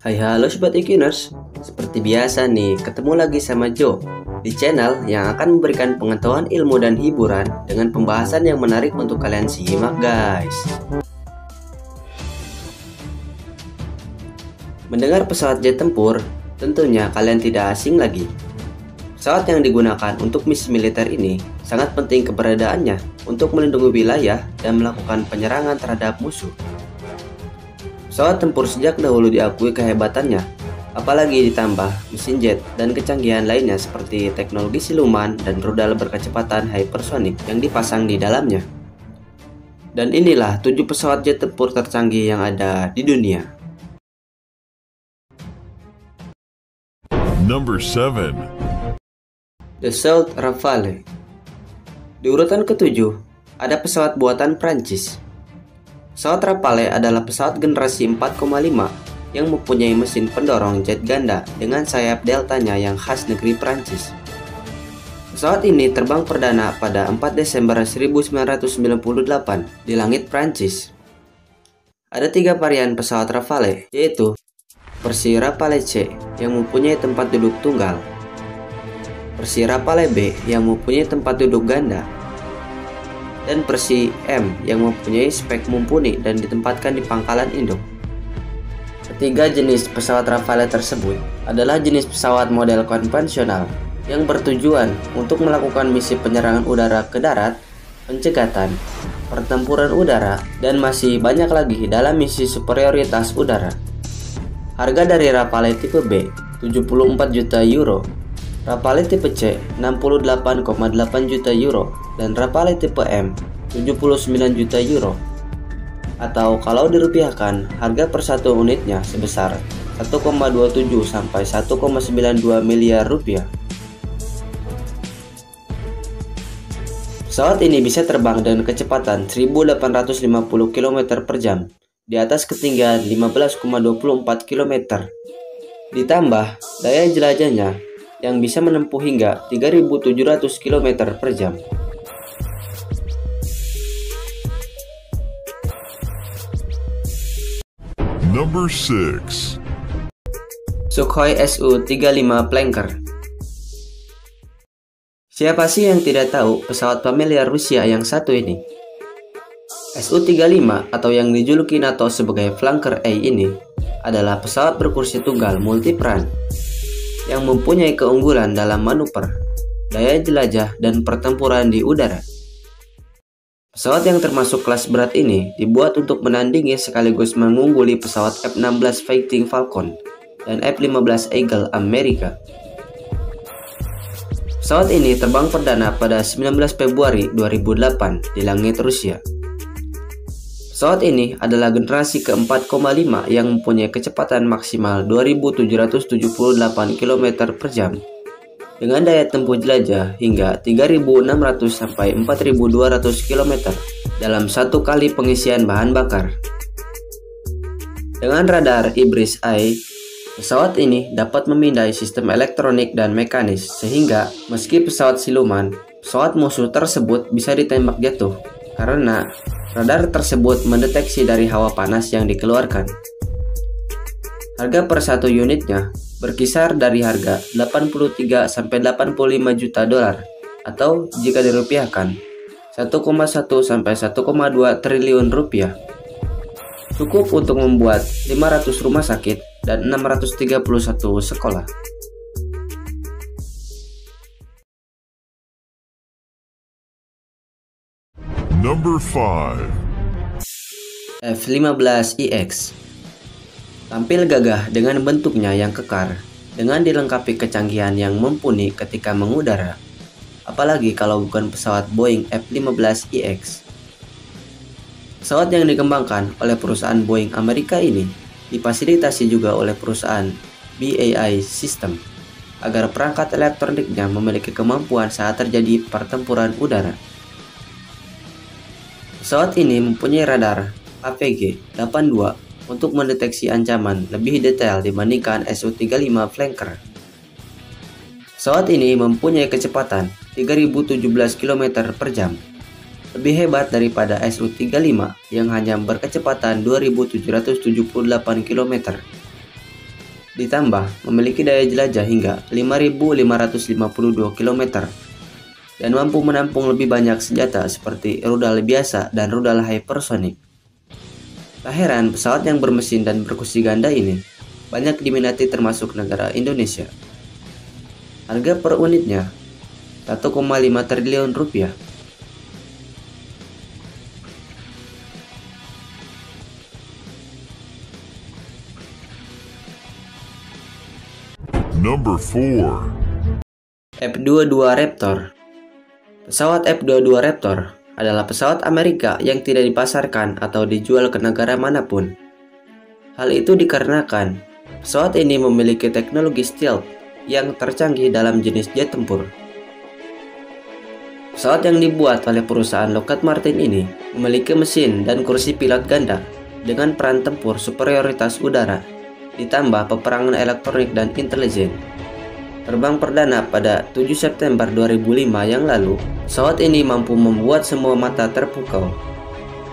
Hai halo Sobat Ikiners, seperti biasa nih ketemu lagi sama Joe di channel yang akan memberikan pengetahuan ilmu dan hiburan dengan pembahasan yang menarik untuk kalian simak guys. Mendengar pesawat jet tempur, tentunya kalian tidak asing lagi. Pesawat yang digunakan untuk misi militer ini sangat penting keberadaannya untuk melindungi wilayah dan melakukan penyerangan terhadap musuh. Pesawat tempur sejak dahulu diakui kehebatannya, apalagi ditambah mesin jet dan kecanggihan lainnya seperti teknologi siluman dan rudal berkecepatan hypersonic yang dipasang di dalamnya. Dan inilah 7 pesawat jet tempur tercanggih yang ada di dunia. Number 7. Dassault Rafale. Di urutan ke-7, ada pesawat buatan Prancis. Pesawat Rafale adalah pesawat generasi 4,5 yang mempunyai mesin pendorong jet ganda dengan sayap deltanya yang khas negeri Prancis. Pesawat ini terbang perdana pada 4 Desember 1998 di langit Prancis. Ada 3 varian pesawat Rafale, yaitu versi Rafale C yang mempunyai tempat duduk tunggal, versi Rafale B yang mempunyai tempat duduk ganda, dan versi M yang mempunyai spek mumpuni dan ditempatkan di pangkalan induk. Ketiga jenis pesawat Rafale tersebut adalah jenis pesawat model konvensional yang bertujuan untuk melakukan misi penyerangan udara ke darat, pencegatan, pertempuran udara, dan masih banyak lagi dalam misi superioritas udara. Harga dari Rafale tipe B 74 juta euro, Rafale tipe C 68,8 juta euro, dan Rafale tipe M 79 juta euro. Atau kalau dirupiahkan, harga per satu unitnya sebesar 1,27 sampai 1,92 miliar rupiah. Pesawat ini bisa terbang dengan kecepatan 1850 km per jam di atas ketinggian 15,24 km. Ditambah daya jelajahnya yang bisa menempuh hingga 3.700 km per jam. Number 6. Sukhoi Su-35 Flanker. Siapa sih yang tidak tahu pesawat familiar Rusia yang satu ini? Su-35 atau yang dijuluki NATO sebagai Flanker A ini adalah pesawat berkursi tunggal multiperan yang mempunyai keunggulan dalam manuver, daya jelajah, dan pertempuran di udara. Pesawat yang termasuk kelas berat ini dibuat untuk menandingi sekaligus mengungguli pesawat F-16 Fighting Falcon dan F-15 Eagle Amerika. Pesawat ini terbang perdana pada 19 Februari 2008 di langit Rusia. Pesawat ini adalah generasi ke-4,5 yang mempunyai kecepatan maksimal 2.778 km per jam dengan daya tempuh jelajah hingga 3.600 sampai 4.200 km dalam satu kali pengisian bahan bakar. Dengan radar IBRIS I, pesawat ini dapat memindai sistem elektronik dan mekanis sehingga meski pesawat siluman, pesawat musuh tersebut bisa ditembak jatuh karena radar tersebut mendeteksi dari hawa panas yang dikeluarkan. Harga per satu unitnya berkisar dari harga 83 sampai 85 juta dolar atau jika dirupiahkan 1,1 sampai 1,2 triliun rupiah. Cukup untuk membuat 500 rumah sakit dan 631 sekolah. Number 5. F-15EX. Tampil gagah dengan bentuknya yang kekar, dengan dilengkapi kecanggihan yang mumpuni ketika mengudara, apalagi kalau bukan pesawat Boeing F-15EX. Pesawat yang dikembangkan oleh perusahaan Boeing Amerika ini difasilitasi juga oleh perusahaan BAE Systems agar perangkat elektroniknya memiliki kemampuan saat terjadi pertempuran udara. Pesawat ini mempunyai radar APG-82 untuk mendeteksi ancaman lebih detail dibandingkan Su-35 Flanker. Pesawat ini mempunyai kecepatan 3.017 km per jam, lebih hebat daripada Su-35 yang hanya berkecepatan 2.778 km. Ditambah memiliki daya jelajah hingga 5.552 km dan mampu menampung lebih banyak senjata seperti rudal biasa dan rudal hypersonic. Tak heran pesawat yang bermesin dan berkursi ganda ini banyak diminati termasuk negara Indonesia. Harga per unitnya 1,5 triliun rupiah. Number 4. F-22 Raptor. Pesawat F-22 Raptor adalah pesawat Amerika yang tidak dipasarkan atau dijual ke negara manapun. Hal itu dikarenakan pesawat ini memiliki teknologi stealth yang tercanggih dalam jenis jet tempur. Pesawat yang dibuat oleh perusahaan Lockheed Martin ini memiliki mesin dan kursi pilot ganda dengan peran tempur superioritas udara, ditambah peperangan elektronik dan intelijen. Terbang perdana pada 7 September 2005 yang lalu, pesawat ini mampu membuat semua mata terpukau.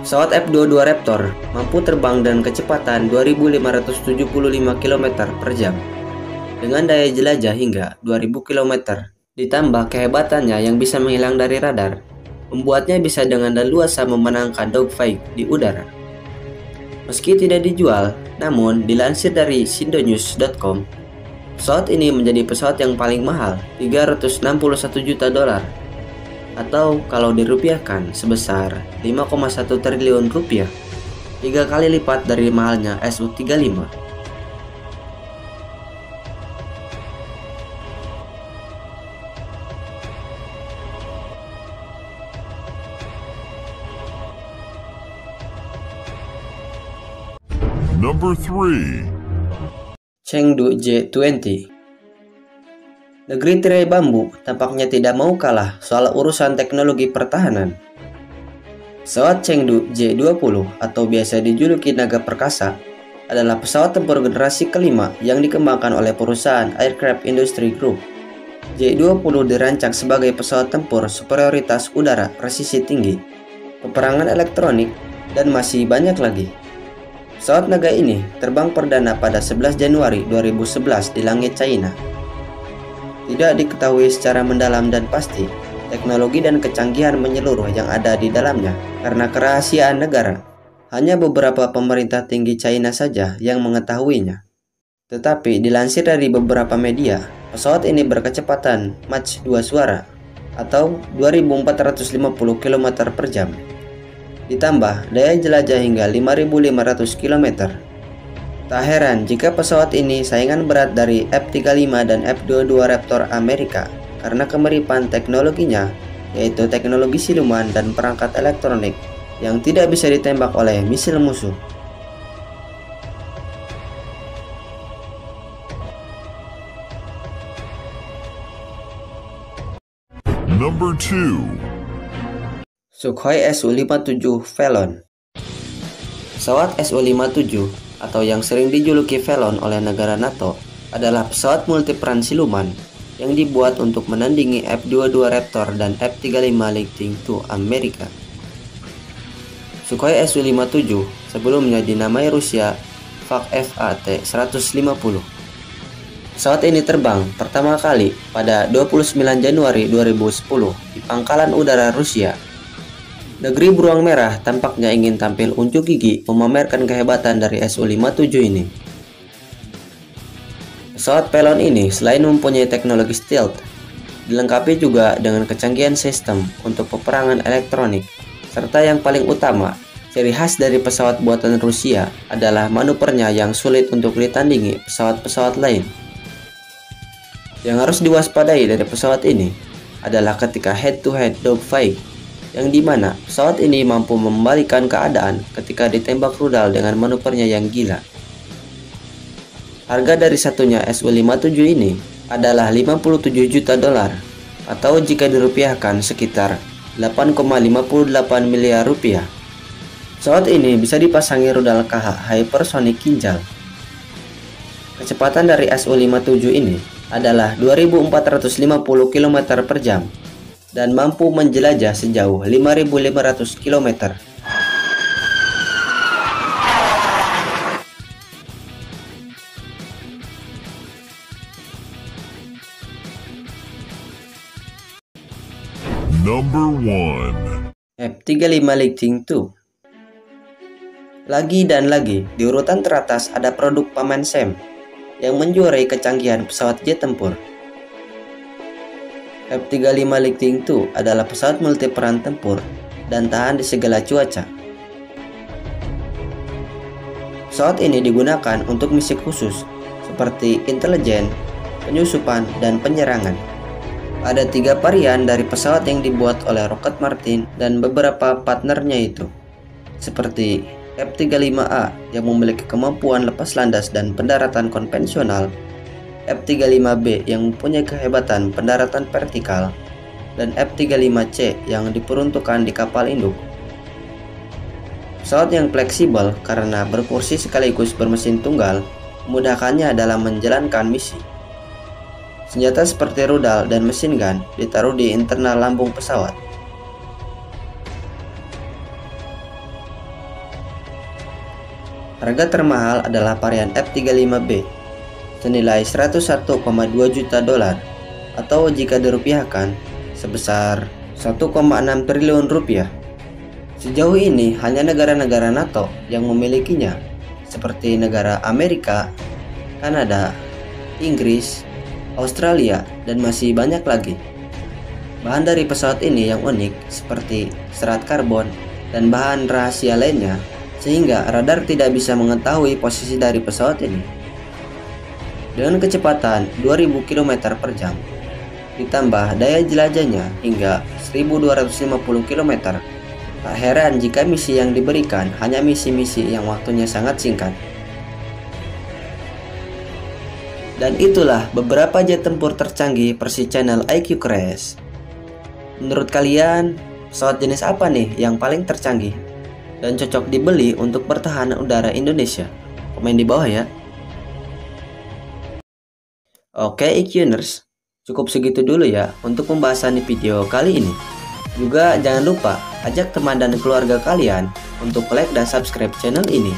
Pesawat F-22 Raptor mampu terbang dengan kecepatan 2.575 km per jam dengan daya jelajah hingga 2.000 km. Ditambah kehebatannya yang bisa menghilang dari radar, membuatnya bisa dengan leluasa memenangkan dogfight di udara. Meski tidak dijual, namun dilansir dari sindonews.com, pesawat ini menjadi pesawat yang paling mahal, $361 juta, atau kalau dirupiahkan sebesar 5,1 triliun rupiah, 3 kali lipat dari mahalnya Su-35. Number 3. Chengdu J-20. Negeri tirai bambu tampaknya tidak mau kalah soal urusan teknologi pertahanan. Pesawat Chengdu J-20 atau biasa dijuluki naga perkasa adalah pesawat tempur generasi kelima yang dikembangkan oleh perusahaan Aircraft Industry Group. J-20 dirancang sebagai pesawat tempur superioritas udara presisi tinggi, peperangan elektronik, dan masih banyak lagi. Pesawat naga ini terbang perdana pada 11 Januari 2011 di langit China. Tidak diketahui secara mendalam dan pasti teknologi dan kecanggihan menyeluruh yang ada di dalamnya karena kerahasiaan negara. Hanya beberapa pemerintah tinggi China saja yang mengetahuinya. Tetapi dilansir dari beberapa media, pesawat ini berkecepatan Mach 2 suara atau 2.450 km per jam. Ditambah daya jelajah hingga 5.500 km. Tak heran jika pesawat ini saingan berat dari F-35 dan F-22 Raptor Amerika karena kemiripan teknologinya, yaitu teknologi siluman dan perangkat elektronik yang tidak bisa ditembak oleh misil musuh. Number 2. Sukhoi Su-57 Velon. Pesawat Su-57 atau yang sering dijuluki Velon oleh negara NATO adalah pesawat multiperan siluman yang dibuat untuk menandingi F-22 Raptor dan F-35 Lightning II Amerika. Sukhoi Su-57 sebelumnya dinamai Rusia FAT-150. Pesawat ini terbang pertama kali pada 29 Januari 2010 di Pangkalan Udara Rusia. Negeri beruang merah tampaknya ingin tampil unjuk gigi memamerkan kehebatan dari Su-57 ini. Pesawat Velon ini selain mempunyai teknologi stealth, dilengkapi juga dengan kecanggihan sistem untuk peperangan elektronik, serta yang paling utama, ciri khas dari pesawat buatan Rusia adalah manuvernya yang sulit untuk ditandingi pesawat-pesawat lain. Yang harus diwaspadai dari pesawat ini adalah ketika head-to-head dogfight, yang dimana pesawat ini mampu membalikan keadaan ketika ditembak rudal dengan manuvernya yang gila. Harga dari satunya Su-57 ini adalah $57 juta atau jika dirupiahkan sekitar 8,58 miliar rupiah. Pesawat ini bisa dipasangi rudal KH hypersonic Kinjal. Kecepatan dari Su-57 ini adalah 2.450 km per jam dan mampu menjelajah sejauh 5.500 km. Number 1. F-35 Lightning II. Lagi dan lagi, di urutan teratas ada produk Paman Sam yang menjuarai kecanggihan pesawat jet tempur. F-35 Lightning II adalah pesawat multiperan tempur dan tahan di segala cuaca. Pesawat ini digunakan untuk misi khusus seperti intelijen, penyusupan, dan penyerangan. Ada 3 varian dari pesawat yang dibuat oleh Lockheed Martin dan beberapa partnernya itu, seperti F-35A yang memiliki kemampuan lepas landas dan pendaratan konvensional, F-35B yang mempunyai kehebatan pendaratan vertikal, dan F-35C yang diperuntukkan di kapal induk. Pesawat yang fleksibel karena berkursi sekaligus bermesin tunggal memudahkannya dalam menjalankan misi. Senjata seperti rudal dan mesin gun ditaruh di internal lambung pesawat. Harga termahal adalah varian F-35B senilai 101,2 juta dolar atau jika dirupiahkan sebesar 1,6 triliun rupiah. Sejauh ini hanya negara-negara NATO yang memilikinya, seperti negara Amerika, Kanada, Inggris, Australia, dan masih banyak lagi. Bahan dari pesawat ini yang unik seperti serat karbon dan bahan rahasia lainnya, sehingga radar tidak bisa mengetahui posisi dari pesawat ini. Dengan kecepatan 2000 km per jam, ditambah daya jelajahnya hingga 1250 km, tak heran jika misi yang diberikan hanya misi-misi yang waktunya sangat singkat. Dan itulah beberapa jet tempur tercanggih versi channel IQ Crash. Menurut kalian, pesawat jenis apa nih yang paling tercanggih dan cocok dibeli untuk pertahanan udara Indonesia? Komen di bawah ya. Oke IQners, cukup segitu dulu ya untuk pembahasan di video kali ini. Juga jangan lupa ajak teman dan keluarga kalian untuk like dan subscribe channel ini,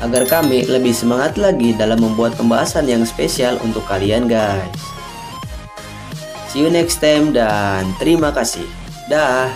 agar kami lebih semangat lagi dalam membuat pembahasan yang spesial untuk kalian guys. See you next time dan terima kasih. Dah.